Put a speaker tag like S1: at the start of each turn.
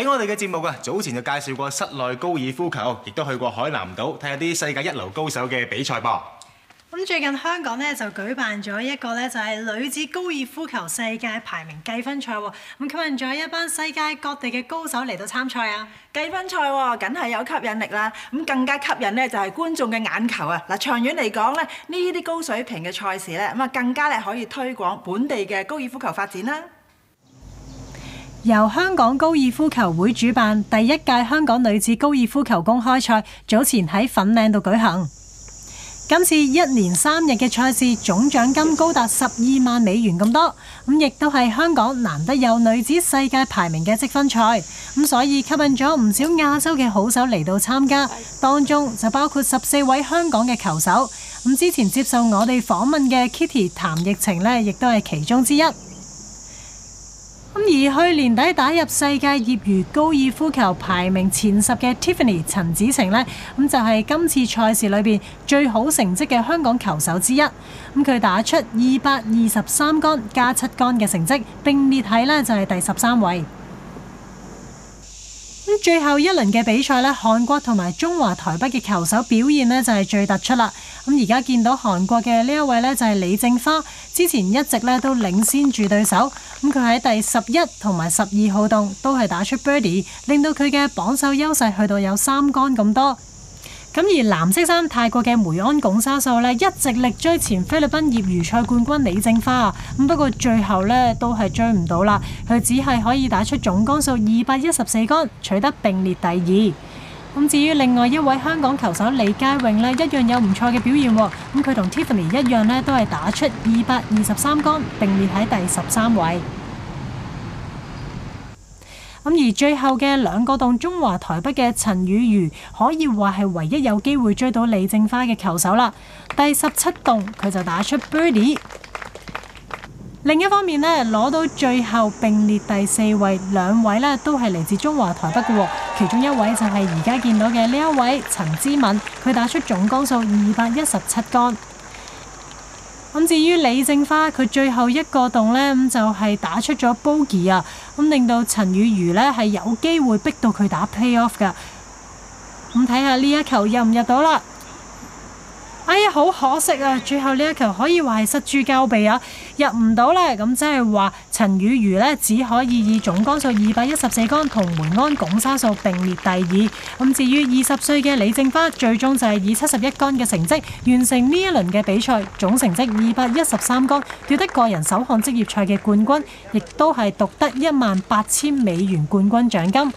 S1: 喺我哋嘅節目啊，早前就介紹過室內高爾夫球，亦都去過海南島睇下啲世界一流高手嘅比賽噃。
S2: 咁最近香港咧就舉辦咗一個咧就係女子高爾夫球世界排名計分賽喎，咁吸引咗一班世界各地嘅高手嚟到參賽啊！
S3: 計分賽喎，梗係有吸引力啦。咁更加吸引咧就係觀眾嘅眼球啊！嗱，長遠嚟講咧，呢啲高水平嘅賽事咧，咁啊更加咧可以推廣本地嘅高爾夫球發展啦。
S2: 由香港高爾夫球會主辦第一屆香港女子高爾夫球公開賽，早前喺粉嶺度舉行。今次1連3日嘅賽事總獎金高達12萬美元咁多，咁亦都係香港難得有女子世界排名嘅積分賽，咁所以吸引咗唔少亞洲嘅好手嚟到參加，當中就包括14位香港嘅球手，咁之前接受我哋訪問嘅 Kitty 譚奕晴呢，亦都係其中之一。而去年底打入世界業餘高爾夫球排名前10嘅 Tiffany 陳子晴呢，咁就係今次賽事裏邊最好成績嘅香港球手之一。咁佢打出223杆加7杆嘅成績，並列喺呢就係第13位。咁最後一輪嘅比賽呢，韓國同埋中華台北嘅球手表現呢就係最突出啦。咁而家見到韓國嘅呢一位呢，就係李正花，之前一直呢都領先住對手。咁佢喺第11同埋12號洞都係打出 birdie， 令到佢嘅榜首優勢去到有3杆咁多。咁而藍色衫泰國嘅梅安拱沙素呢，一直力追前菲律賓業餘賽冠軍李正花啊，咁不過最後呢都係追唔到啦，佢只係可以打出總杆數214杆，取得並列第2。咁至於另外一位香港球手李佳穎呢，一樣有唔錯嘅表現喎，咁佢同 Tiffany 一樣呢，都係打出223杆，並列喺第13位。咁而最後嘅2個洞中華台北嘅陳雨如，可以話係唯一有機會追到李正花嘅球手啦。第17洞佢就打出 birdie。另一方面呢，攞到最後並列第4位2位呢，都係嚟自中華台北嘅喎。其中一位就係而家見到嘅呢一位陳之敏，佢打出總杆數217杆。咁至於李正花，佢最後一個洞呢，咁就係打出咗 bogey 啊，咁令到陳雨如呢係有機會逼到佢打 playoff 㗎。咁睇下呢一球入唔入到啦？哎呀，好可惜啊！最後呢一球可以話係失諸交臂啊，入唔到呢。咁即係話陳雨如呢只可以以總杆數214杆同梅安拱沙素並列第2。咁至於20歲嘅李正花，最終就係以71杆嘅成績完成呢一輪嘅比賽，總成績213杆，奪得個人首項職業賽嘅冠軍，亦都係獨得18000美元冠軍獎金。